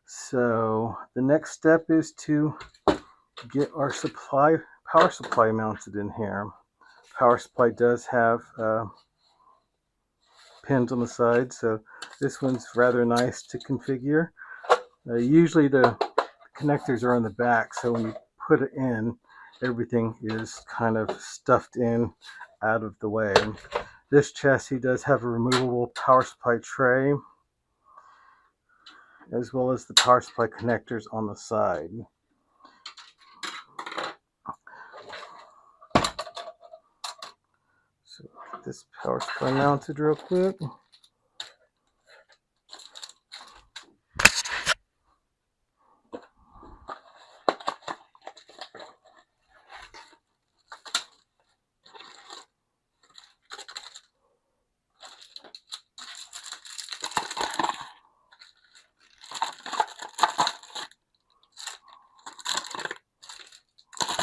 So the next step is to get our power supply mounted in here. Power supply does have pins on the side, so this one's rather nice to configure. Usually the connectors are on the back, so when you put it in, everything is kind of stuffed in out of the way. This chassis does have a removable power supply tray, as well as the power supply connectors on the side. So get this power supply mounted real quick.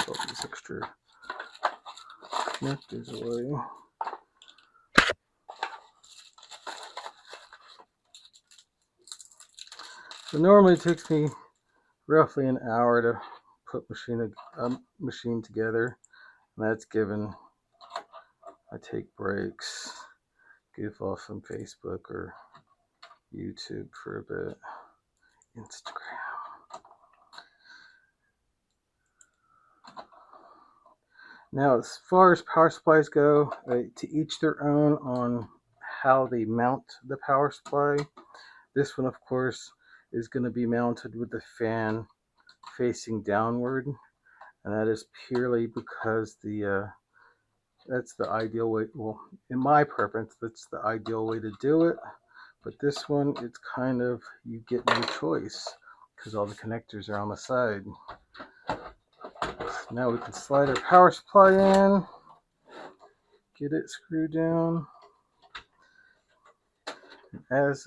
Put these extra connectors away. So normally it takes me roughly an hour to put machine together, and that's given I take breaks, goof off on Facebook or YouTube for a bit, Instagram. Now, as far as power supplies go, to each their own on how they mount the power supply. This one, of course, is going to be mounted with the fan facing downward, and that is purely because that's the ideal way. Well, in my preference, that's the ideal way to do it. But this one, it's kind of, you get no choice because all the connectors are on the side. Now we can slide our power supply in, get it screwed down. As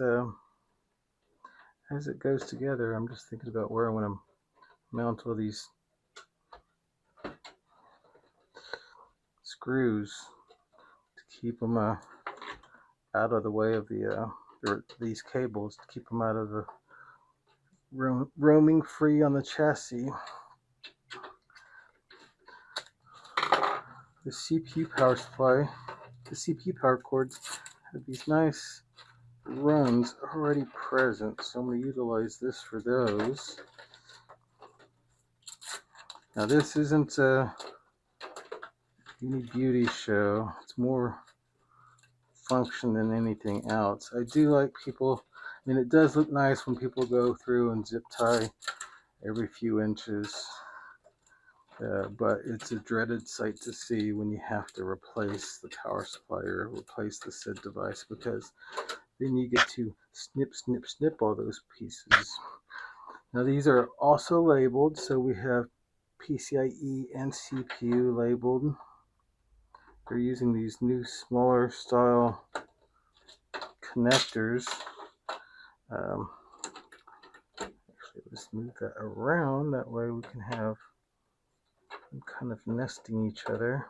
it goes together, I'm just thinking about where I want to mount all these screws to keep them out of the way of these cables, to keep them out of the roaming free on the chassis. The CPU power supply, the CPU power cords have these nice runs already present, so I'm going to utilize this for those. Now this isn't a beauty show, it's more function than anything else. I do like people, I mean, it does look nice when people go through and zip tie every few inches, but it's a dreaded sight to see when you have to replace the power supply or replace the said device, because then you get to snip all those pieces. Now these are also labeled, so we have PCIe and CPU labeled. They're using these new smaller style connectors. Actually, let's move that around, that way we can have them kind of nesting each other.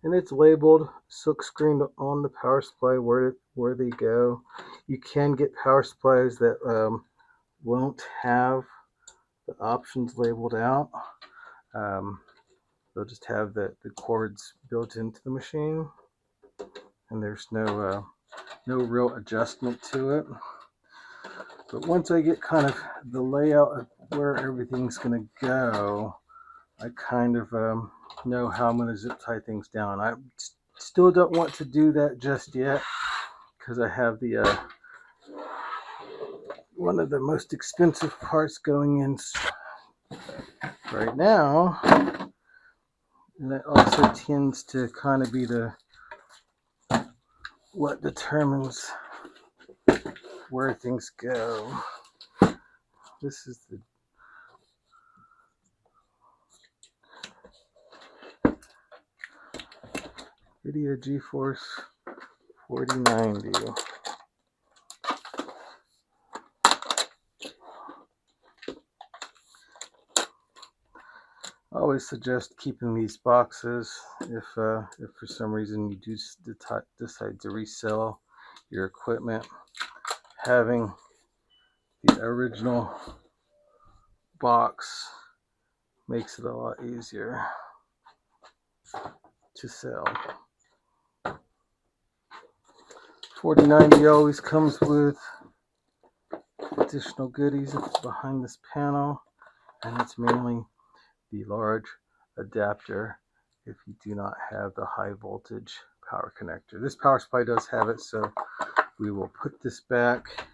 And it's labeled, silk screened on the power supply where they go. You can get power supplies that won't have the options labeled out. They'll just have the cords built into the machine, and there's no real adjustment to it. But once I get kind of the layout of where everything's going to go, I kind of know how I'm going to zip tie things down. I still don't want to do that just yet because I have the one of the most expensive parts going in right now, and that also tends to kind of be what determines where things go. This is the NVIDIA GeForce 4090. I always suggest keeping these boxes if for some reason you do decide to resell your equipment. Having the original box makes it a lot easier to sell. 4090 always comes with additional goodies behind this panel, and it's mainly the large adapter if you do not have the high voltage power connector. This power supply does have it, so we will put this back.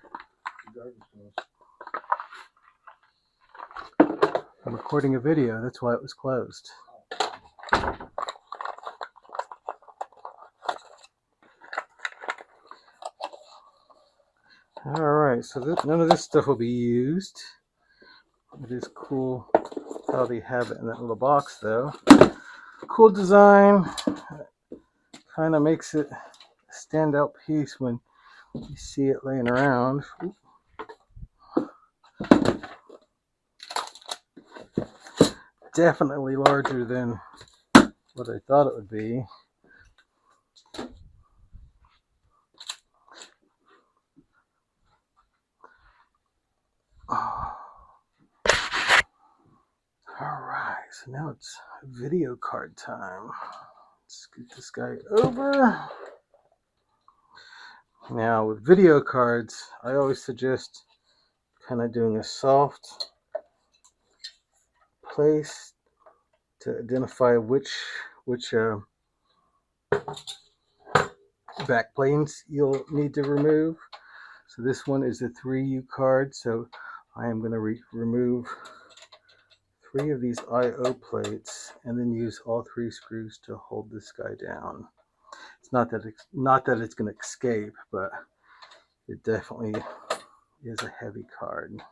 I'm recording a video, that's why it was closed. Alright, so none of this stuff will be used. It is cool how they have it in that little box though. Cool design. Kind of makes it a standout piece when you see it laying around. Definitely larger than what I thought it would be. Alright, so now it's video card time. Let's scoot this guy over. Now with video cards, I always suggest kind of doing a soft place to identify which back planes you'll need to remove. So this one is a 3U card, so I am going to remove 3 of these I/O plates and then use all 3 screws to hold this guy down. It's not that it's going to escape, but it definitely is a heavy card.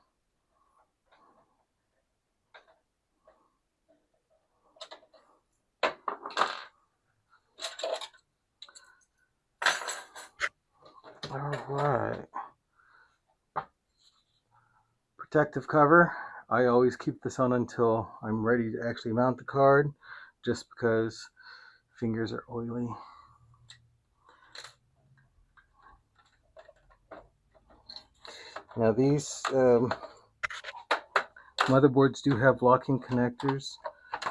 All right. Protective cover. I always keep this on until I'm ready to actually mount the card, just because fingers are oily. Now these motherboards do have locking connectors,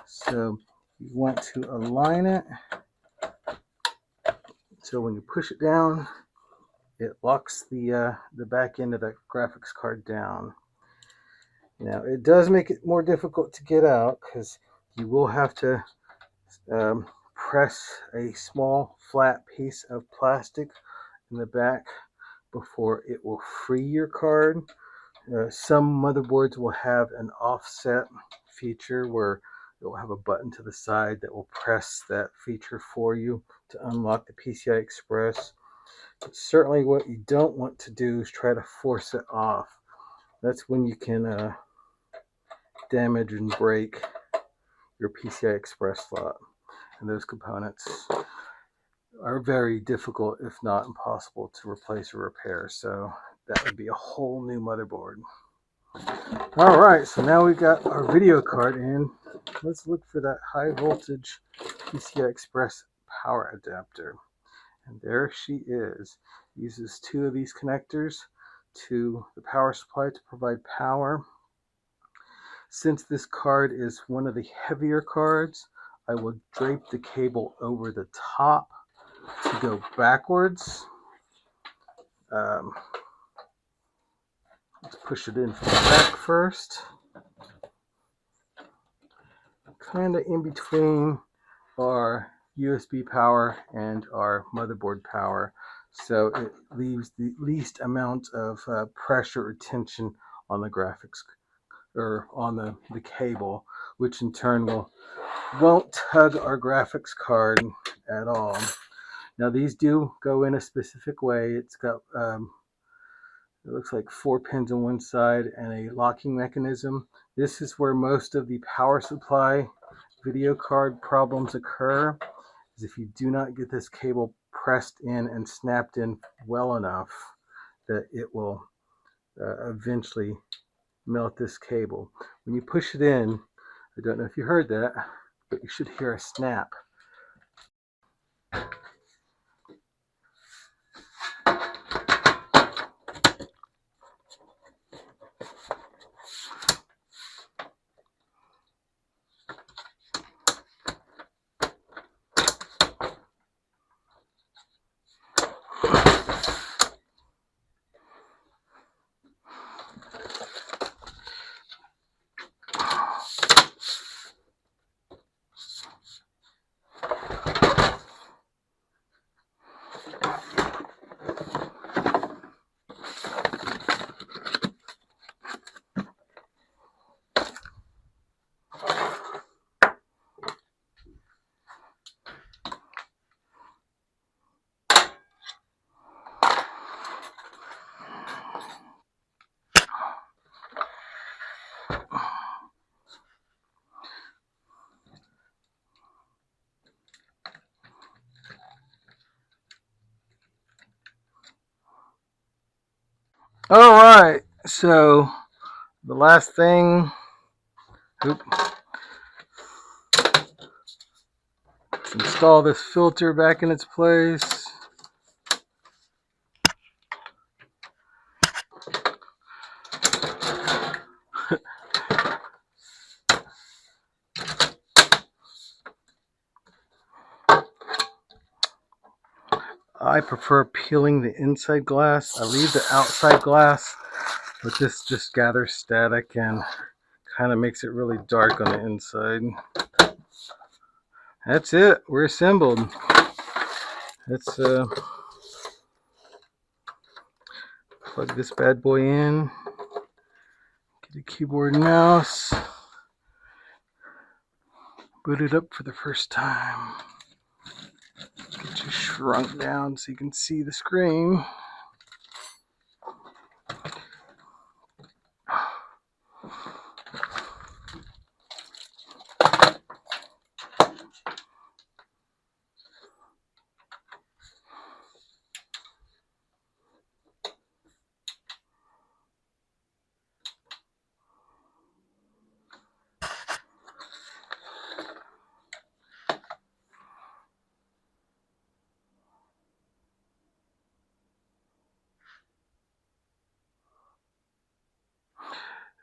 so you want to align it so when you push it down, it locks the back end of the graphics card down. Now it does make it more difficult to get out because you will have to press a small flat piece of plastic in the back before it will free your card. Some motherboards will have an offset feature where it will have a button to the side that will press that feature for you to unlock the PCI Express. But certainly what you don't want to do is try to force it off. That's when you can damage and break your PCI Express slot. And those components are very difficult, if not impossible, to replace or repair. So that would be a whole new motherboard. All right, so now we got our video card in. Let's look for that high voltage PCI Express power adapter. And there she is. Uses 2 of these connectors to the power supply to provide power. Since this card is one of the heavier cards, I will drape the cable over the top to go backwards. Let's push it in from the back first. Kind of in between our USB power and our motherboard power, so it leaves the least amount of pressure or tension on the graphics or on the cable, which in turn won't tug our graphics card at all. Now these do go in a specific way. It's got it looks like 4 pins on one side and a locking mechanism. This is where most of the power supply video card problems occur, is if you do not get this cable pressed in and snapped in well enough that it will eventually melt this cable. When you push it in, I don't know if you heard that, but you should hear a snap. All right, so the last thing, let's install this filter back in its place. I prefer peeling the inside glass. I leave the outside glass, but this just gathers static and kind of makes it really dark on the inside. That's it. We're assembled. Let's plug this bad boy in. Get a keyboard and mouse. Boot it up for the first time. Get you shrunk down so you can see the screen.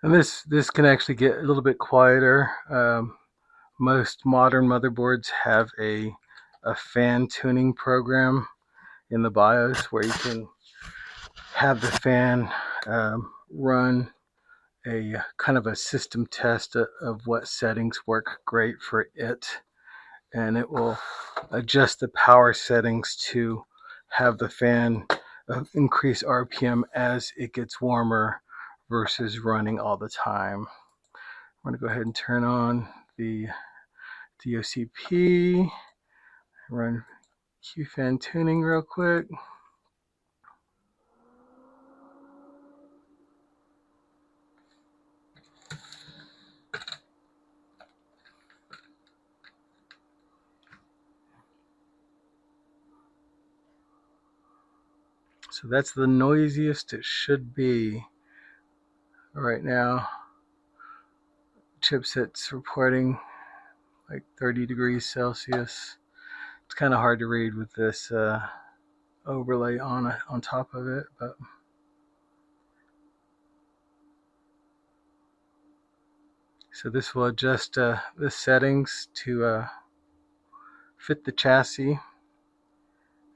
And this can actually get a little bit quieter. Most modern motherboards have a fan tuning program in the BIOS where you can have the fan run a kind of a system test of what settings work great for it, and it will adjust the power settings to have the fan increase RPM as it gets warmer versus running all the time. I'm going to go ahead and turn on the DOCP, run QFan tuning real quick. So that's the noisiest it should be right now. Chipset's reporting like 30 degrees Celsius. It's kind of hard to read with this overlay on top of it, but so this will adjust the settings to fit the chassis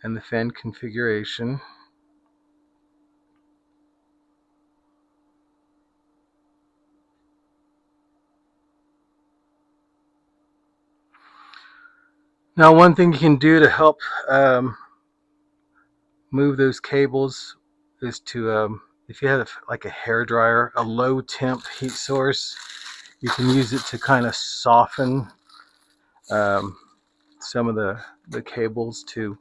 and the fan configuration. Now, one thing you can do to help move those cables is to, if you have like a hair dryer, a low temp heat source, you can use it to kind of soften some of the cables to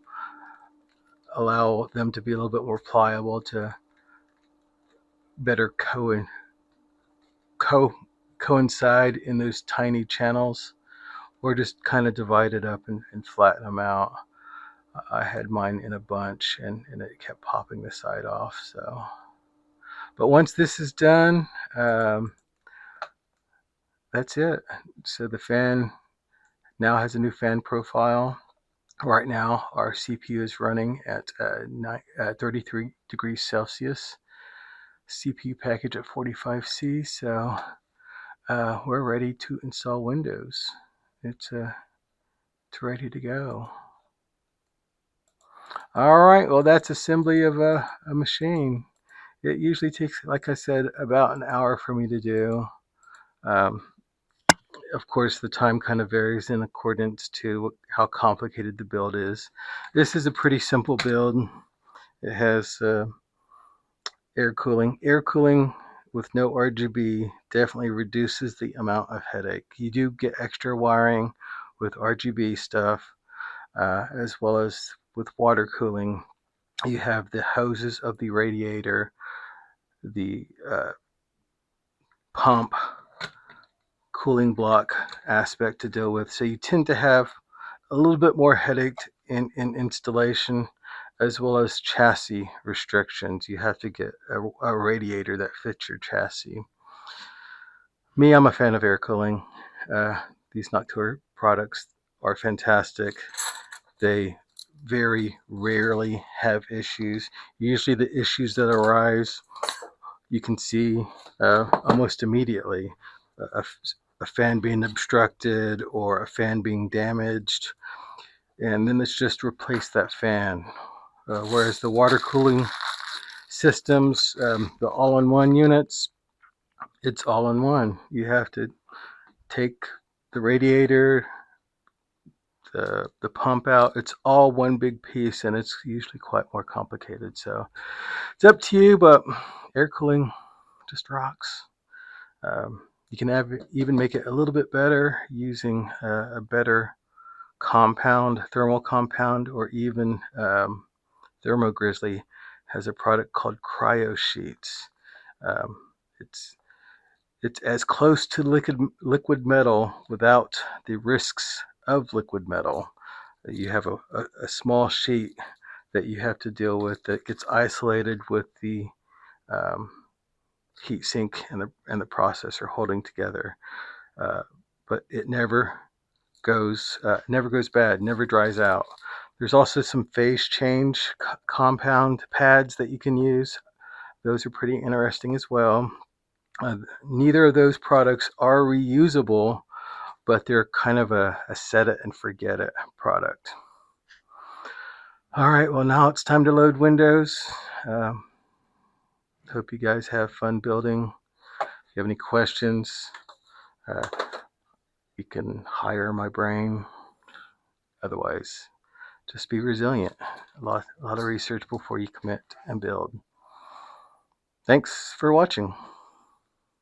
allow them to be a little bit more pliable to better coincide in those tiny channels, or just kind of divide it up and flatten them out. I had mine in a bunch and it kept popping the side off. So, but once this is done, that's it. So the fan now has a new fan profile. Right now, our CPU is running at 33 degrees Celsius. CPU package at 45C, so we're ready to install Windows. It's ready to go. All right, well, that's assembly of a machine. It usually takes, like I said, about an hour for me to do. Of course, the time kind of varies in accordance to how complicated the build is. This is a pretty simple build. It has air cooling. Air cooling with no RGB definitely reduces the amount of headache. You do get extra wiring with RGB stuff, as well as with water cooling. You have the hoses of the radiator, the pump, cooling block aspect to deal with. So you tend to have a little bit more headache in installation, as well as chassis restrictions. You have to get a radiator that fits your chassis. Me, I'm a fan of air cooling. These Noctua products are fantastic. They very rarely have issues. Usually the issues that arise, you can see almost immediately. A fan being obstructed or a fan being damaged, and then it's just replace that fan. Whereas the water cooling systems, the all-in-one units, it's all-in-one. You have to take the radiator, the pump out. It's all one big piece, and it's usually quite more complicated. So it's up to you, but air cooling just rocks. You can even make it a little bit better using a better compound, thermal compound, or even Thermo Grizzly has a product called Cryo Sheets. It's as close to liquid metal without the risks of liquid metal. You have a small sheet that you have to deal with that gets isolated with the heat sink and the processor holding together, but it never goes bad, never dries out. There's also some phase change compound pads that you can use. Those are pretty interesting as well. Neither of those products are reusable, but they're kind of a set it and forget it product. All right, well, now it's time to load Windows. Hope you guys have fun building. If you have any questions, you can hire my brain. Otherwise, just be resilient. A lot of research before you commit and build. Thanks for watching.